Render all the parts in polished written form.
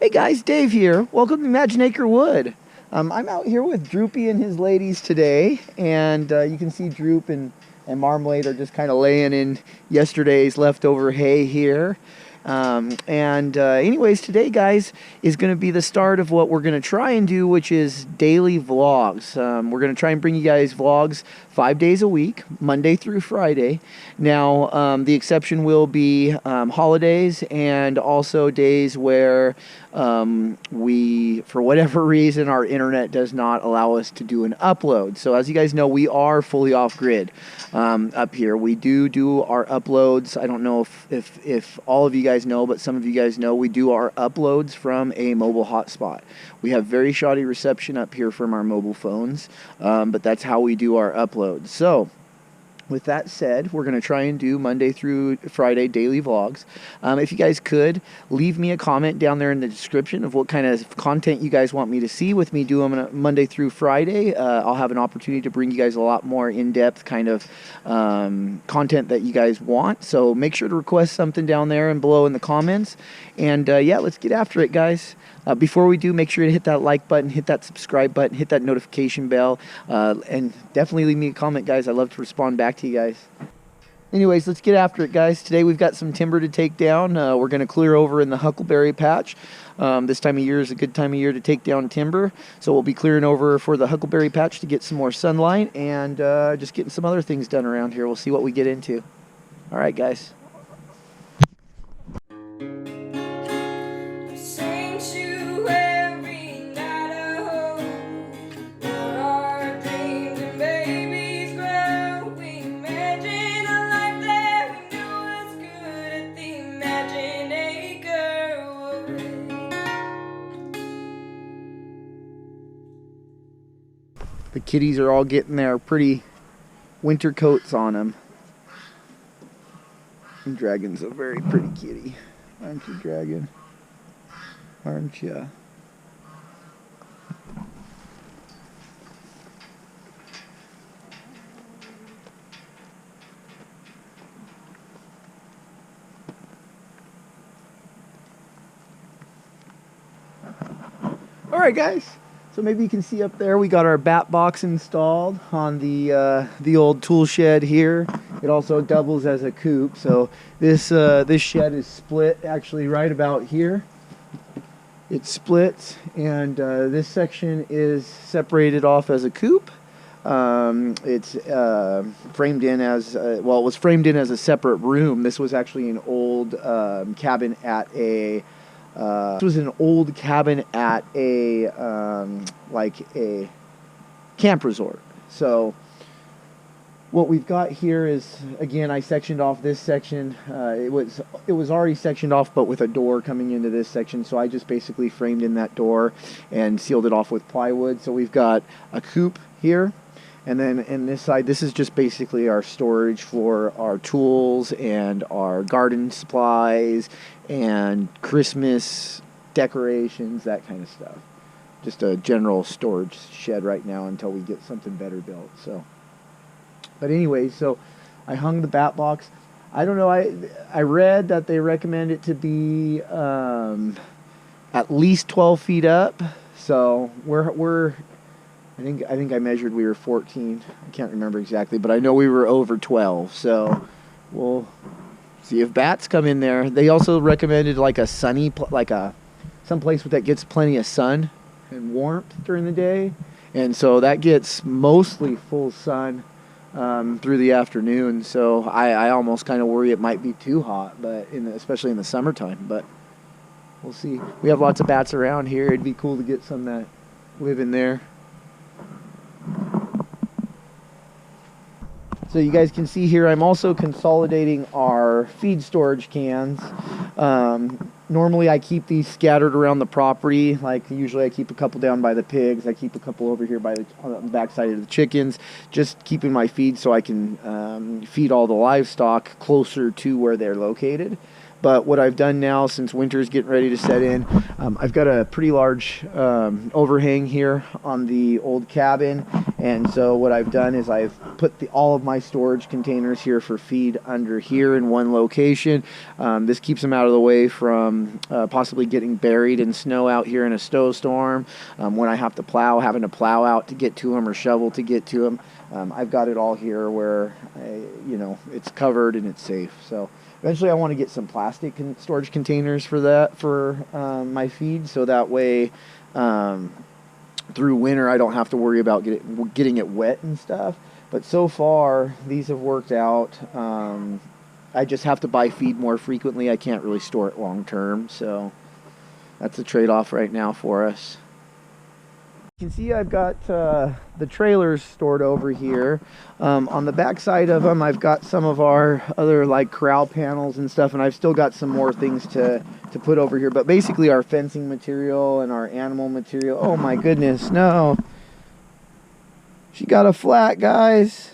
Hey guys, Dave here. Welcome to Imagine Acre Wood. I'm out here with Droopy and his ladies today, and you can see Droop and Marmalade are just kind of laying in yesterday's leftover hay here. Anyways, today, guys, is going to be the start of what we're going to try and do, which is daily vlogs. We're going to try and bring you guys vlogs 5 days a week, Monday through Friday. Now, the exception will be holidays and also days where we, for whatever reason, our internet does not allow us to do an upload. So as you guys know, we are fully off-grid up here. We do our uploads. I don't know if all of you guys know, but some of you guys know we do our uploads from a mobile hotspot. We have very shoddy reception up here from our mobile phones, but that's how we do our uploads. So with that said, we're going to try and do Monday through Friday daily vlogs. If you guys could, leave me a comment down there in the description of what kind of content you guys want me to see with me doing Monday through Friday. I'll have an opportunity to bring you guys a lot more in-depth kind of content that you guys want. So make sure to request something down there and below in the comments. And yeah, let's get after it, guys. Before we do, make sure to hit that like button, hit that subscribe button, hit that notification bell, and definitely leave me a comment, guys. I love to respond back to you guys. Anyways, let's get after it, guys. Today we've got some timber to take down. We're going to clear over in the Huckleberry patch. This time of year is a good time of year to take down timber. So we'll be clearing over for the Huckleberry patch to get some more sunlight and just getting some other things done around here. We'll see what we get into. All right, guys. The kitties are all getting their pretty winter coats on them. And Dragon's a very pretty kitty. Aren't you, Dragon? Aren't you? All right, guys. So maybe you can see up there we got our bat box installed on the old tool shed here. It also doubles as a coop. So this shed is split actually right about here. It splits, and this section is separated off as a coop. It's framed in as well. It was framed in as a separate room. This was actually an old cabin at a. This was an old cabin at a like a camp resort. So what we've got here is, again, I sectioned off this section. It was already sectioned off, but with a door coming into this section. So I just basically framed in that door and sealed it off with plywood. So we've got a coop here. And then in this side, this is just basically our storage for our tools and our garden supplies and Christmas decorations, that kind of stuff. Just a general storage shed right now until we get something better built. So, but anyway, so I hung the bat box. I don't know. I read that they recommend it to be at least 12 feet up. So we're I think I measured we were 14. I can't remember exactly, but I know we were over 12. So we'll see if bats come in there. They also recommended like a sunny, someplace that gets plenty of sun and warmth during the day, and so that gets mostly full sun through the afternoon. So I almost kind of worry it might be too hot, but especially in the summertime. But we'll see. We have lots of bats around here. It'd be cool to get some that live in there. So you guys can see here, I'm also consolidating our feed storage cans. Normally I keep these scattered around the property. Like usually I keep a couple down by the pigs. I keep a couple over here by on the back side of the chickens. Just keeping my feed so I can feed all the livestock closer to where they're located. But what I've done now, since winter is getting ready to set in, I've got a pretty large overhang here on the old cabin. And so what I've done is I've put all of my storage containers here for feed under here in one location. This keeps them out of the way from possibly getting buried in snow out here in a snowstorm. When I have to plow, having to plow out to get to them or shovel to get to them. I've got it all here where, it's covered and it's safe. So eventually I want to get some plastic storage containers for that, for my feed, so that way through winter I don't have to worry about getting it wet and stuff. But so far these have worked out. I just have to buy feed more frequently. I can't really store it long term, so that's a trade-off right now for us. You can see I've got the trailers stored over here. On the back side of them I've got some of our other like corral panels and stuff, and I've still got some more things to put over here, but basically our fencing material and our animal material. Oh my goodness, no, she got a flat, guys.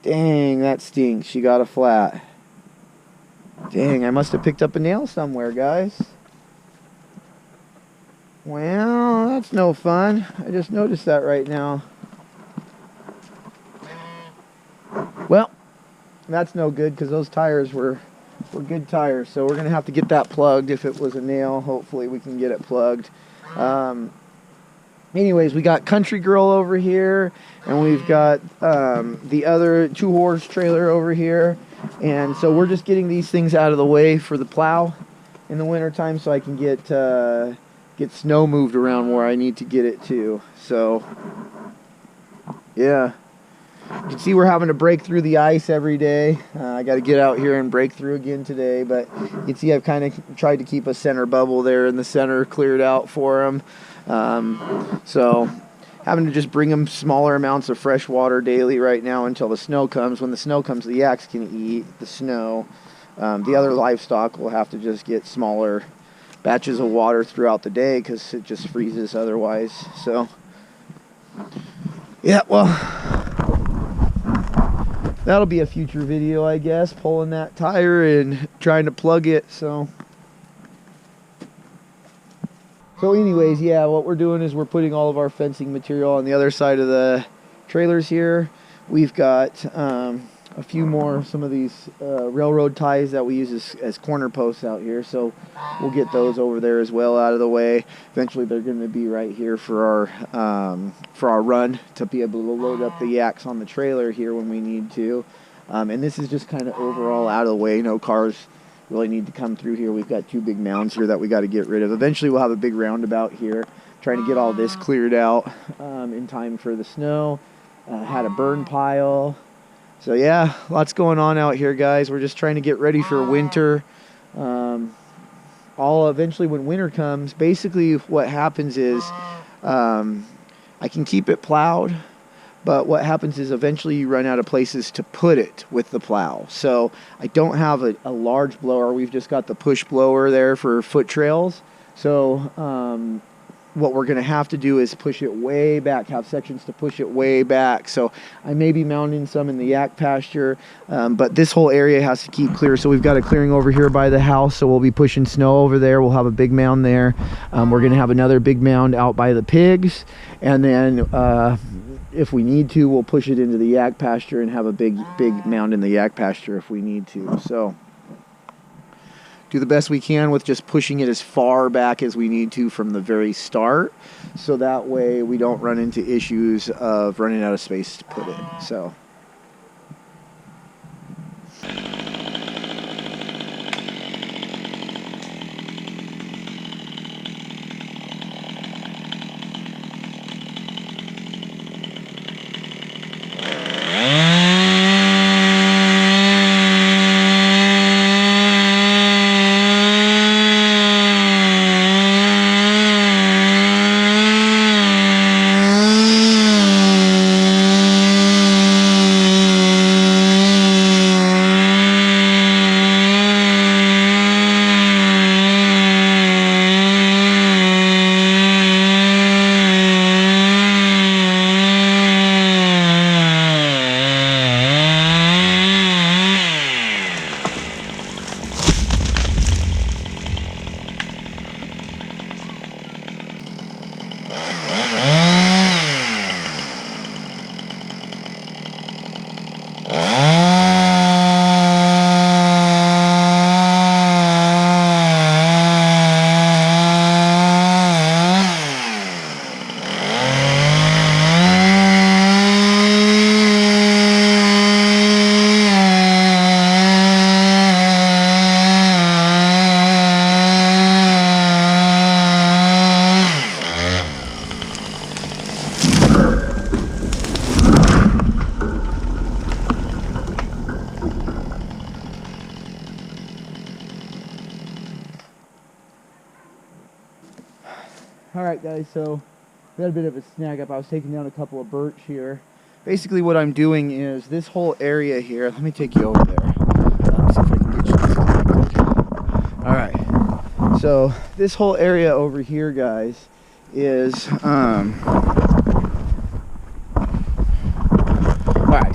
Dang, that stinks. She got a flat. Dang, I must have picked up a nail somewhere, guys. Well, that's no fun. I just noticed that right now. Well, that's no good because those tires were good tires. So we're going to have to get that plugged. If it was a nail, hopefully we can get it plugged. Anyways, we got Country Girl over here, and we've got the other 2-horse trailer over here. And so we're just getting these things out of the way for the plow in the wintertime so I can get snow moved around where I need to get it to. So yeah, you can see we're having to break through the ice every day. I got to get out here and break through again today, but you can see I've kind of tried to keep a center bubble there in the center cleared out for them. So having to just bring them smaller amounts of fresh water daily right now until the snow comes. When the snow comes, the yaks can eat the snow. The other livestock will have to just get smaller batches of water throughout the day because it just freezes otherwise. So yeah, well, that'll be a future video, I guess, pulling that tire and trying to plug it. So anyways, yeah, what we're doing is we're putting all of our fencing material on the other side of the trailers here. We've got a few more, some of these railroad ties that we use as corner posts out here, so we'll get those over there as well out of the way. Eventually they're going to be right here for our run to be able to load up the yaks on the trailer here when we need to. And this is just kind of overall out of the way. No cars really need to come through here. We've got 2 big mounds here that we got to get rid of. Eventually we'll have a big roundabout here, trying to get all this cleared out in time for the snow. Had a burn pile. So yeah, lots going on out here, guys. We're just trying to get ready for winter. Eventually when winter comes, basically what happens is I can keep it plowed, but what happens is eventually you run out of places to put it with the plow. So I don't have a large blower. We've just got the push blower there for foot trails. So what we're going to have to do is push it way back, have sections to push it way back. So I may be mounting some in the yak pasture, but this whole area has to keep clear. So we've got a clearing over here by the house, so we'll be pushing snow over there. We'll have a big mound there. We're going to have another big mound out by the pigs, and then if we need to, we'll push it into the yak pasture and have a big mound in the yak pasture if we need to. So do the best we can with just pushing it as far back as we need to from the very start, so that way we don't run into issues of running out of space to put it. So Alright guys, so we had a bit of a snag up. I was taking down a couple of birch here. Basically what I'm doing is this whole area here, let me take you over there. See if I can get you disconnected. Alright, so this whole area over here, guys, is alright,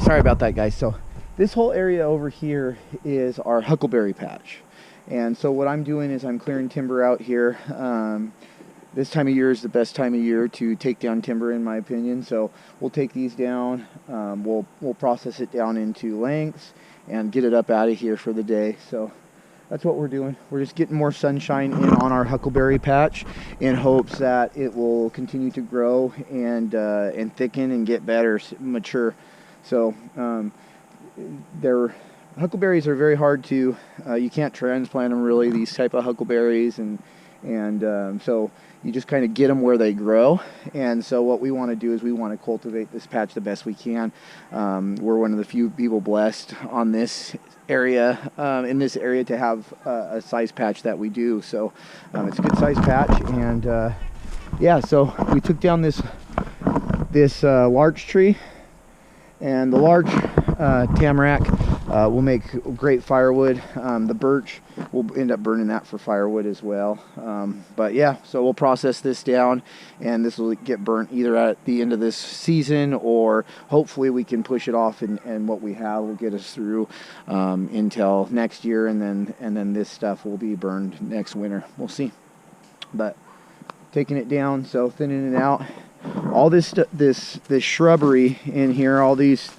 sorry about that guys. So this whole area over here is our huckleberry patch. And so what I'm doing is I'm clearing timber out here. This time of year is the best time of year to take down timber, in my opinion. So we'll take these down, we'll process it down into lengths and get it up out of here for the day. So that's what we're doing. We're just getting more sunshine in on our huckleberry patch in hopes that it will continue to grow and thicken and get better, mature. So huckleberries are very hard to, you can't transplant them really, these type of huckleberries, and so you just kind of get them where they grow. And so what we want to do is we want to cultivate this patch the best we can. We're one of the few people blessed on this area, in this area, to have a size patch that we do. So it's a good size patch, and yeah, so we took down this larch tree, and the larch tamarack will make great firewood. The birch, we'll end up burning that for firewood as well. But yeah, so we'll process this down, and this will get burnt either at the end of this season, or hopefully we can push it off, and what we have will get us through until next year, and then this stuff will be burned next winter. We'll see. But taking it down, so thinning it out. All this shrubbery in here, all these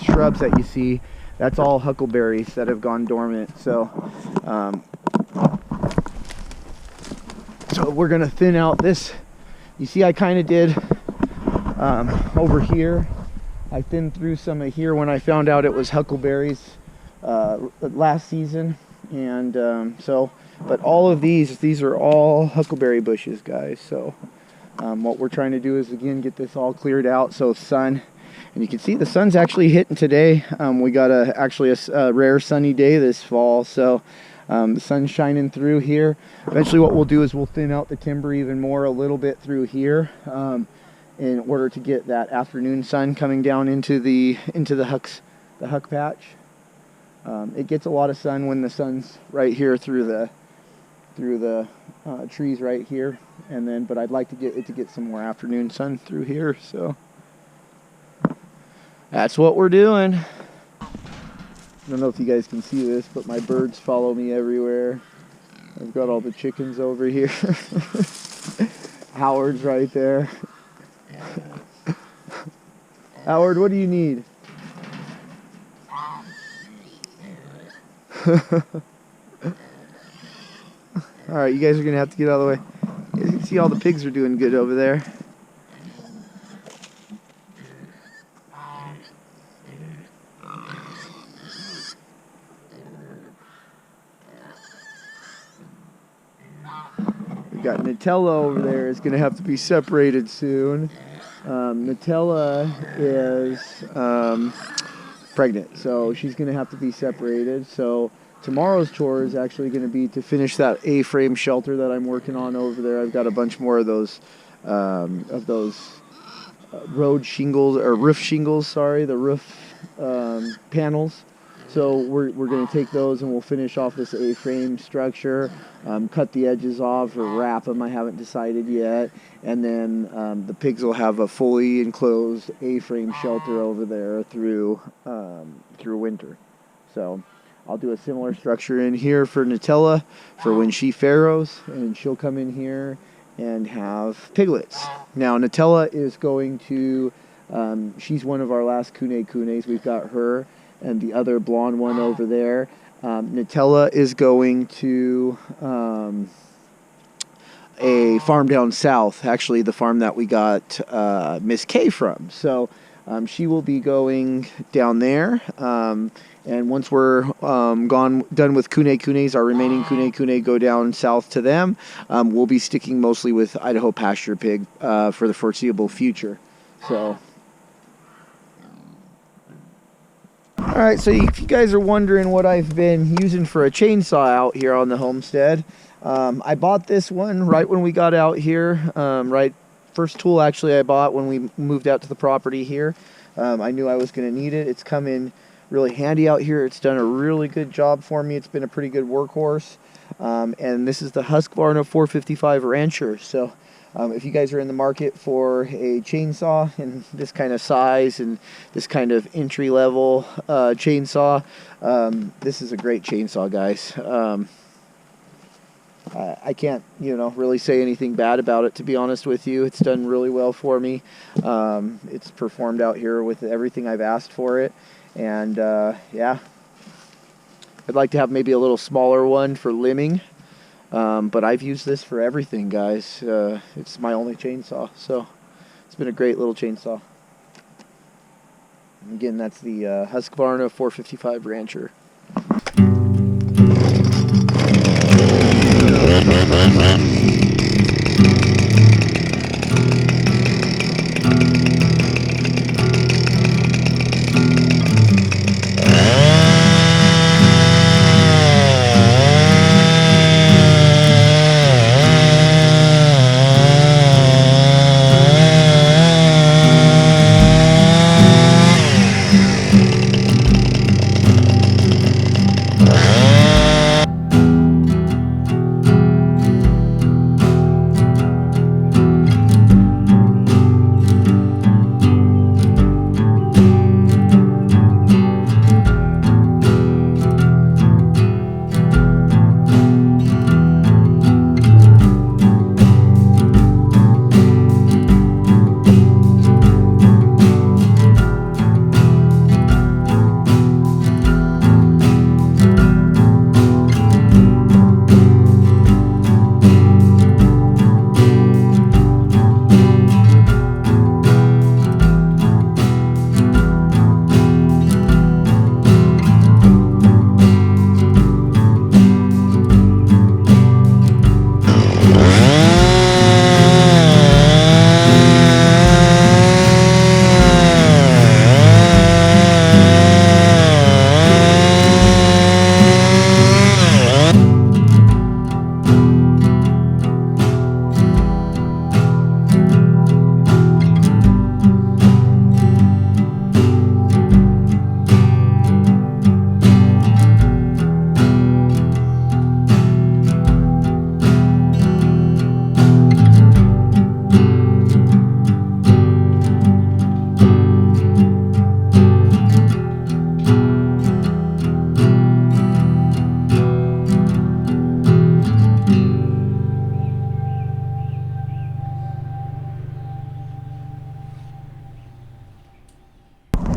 shrubs that you see, that's all huckleberries that have gone dormant. So so we're gonna thin out this. You see, I kind of did over here. I thinned through some of here when I found out it was huckleberries last season, and so, but all of these are all huckleberry bushes, guys. So what we're trying to do is, again, get this all cleared out so sun, and you can see the sun's actually hitting today. We got actually a rare sunny day this fall, so the sun's shining through here. Eventually what we'll do is we'll thin out the timber even more a little bit through here, in order to get that afternoon sun coming down into the huck patch. It gets a lot of sun when the sun's right here through the trees right here, and then, but I'd like to get some more afternoon sun through here. So that's what we're doing. I don't know if you guys can see this, but my birds follow me everywhere. I've got all the chickens over here. Howard's right there. Howard, what do you need? Alright, you guys are going to have to get out of the way. You can see all the pigs are doing good over there. We got Nutella over there. Is going to have to be separated soon. Nutella is pregnant, so she's going to have to be separated. So tomorrow's chore is actually going to be to finish that A-frame shelter that I'm working on over there. I've got a bunch more of those road shingles, or roof shingles, sorry, the roof panels. So we're going to take those and we'll finish off this A-frame structure, cut the edges off or wrap them. I haven't decided yet. And then the pigs will have a fully enclosed A-frame shelter over there through winter. So I'll do a similar structure in here for Nutella for when she farrows, and she'll come in here and have piglets. Now Nutella is going to, she's one of our last kunes. We've got her and the other blonde one over there. Nutella is going to a farm down south, actually the farm that we got Miss K from. So she will be going down there. And once we're done with kunes, our remaining kune go down south to them. We'll be sticking mostly with Idaho pasture pig for the foreseeable future. So, all right. So if you guys are wondering what I've been using for a chainsaw out here on the homestead, I bought this one right when we got out here. First tool actually I bought when we moved out to the property here. I knew I was going to need it. It's come in really handy out here. It's done a really good job for me. It's been a pretty good workhorse. And this is the Husqvarna 455 Rancher. So if you guys are in the market for a chainsaw in this kind of size and this kind of entry-level chainsaw, this is a great chainsaw, guys. I can't, really say anything bad about it, to be honest with you. It's done really well for me. It's performed out here with everything I've asked for it. And, yeah, I'd like to have maybe a little smaller one for limbing. But I've used this for everything, guys. It's my only chainsaw, so it's been a great little chainsaw. And again, that's the Husqvarna 455 Rancher.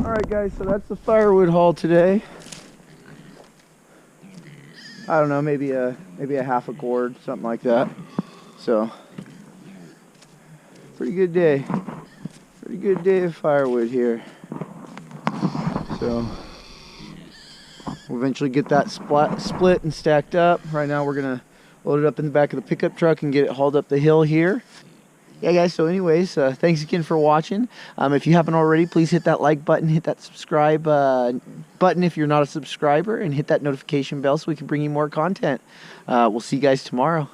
Alright guys, so that's the firewood haul today. I don't know, maybe a half a cord, something like that. So, pretty good day. Pretty good day of firewood here. So, we'll eventually get that split and stacked up. Right now we're going to load it up in the back of the pickup truck and get it hauled up the hill here. Yeah guys, so anyways, thanks again for watching. If you haven't already, please hit that like button, hit that subscribe button if you're not a subscriber, and hit that notification bell so we can bring you more content. We'll see you guys tomorrow.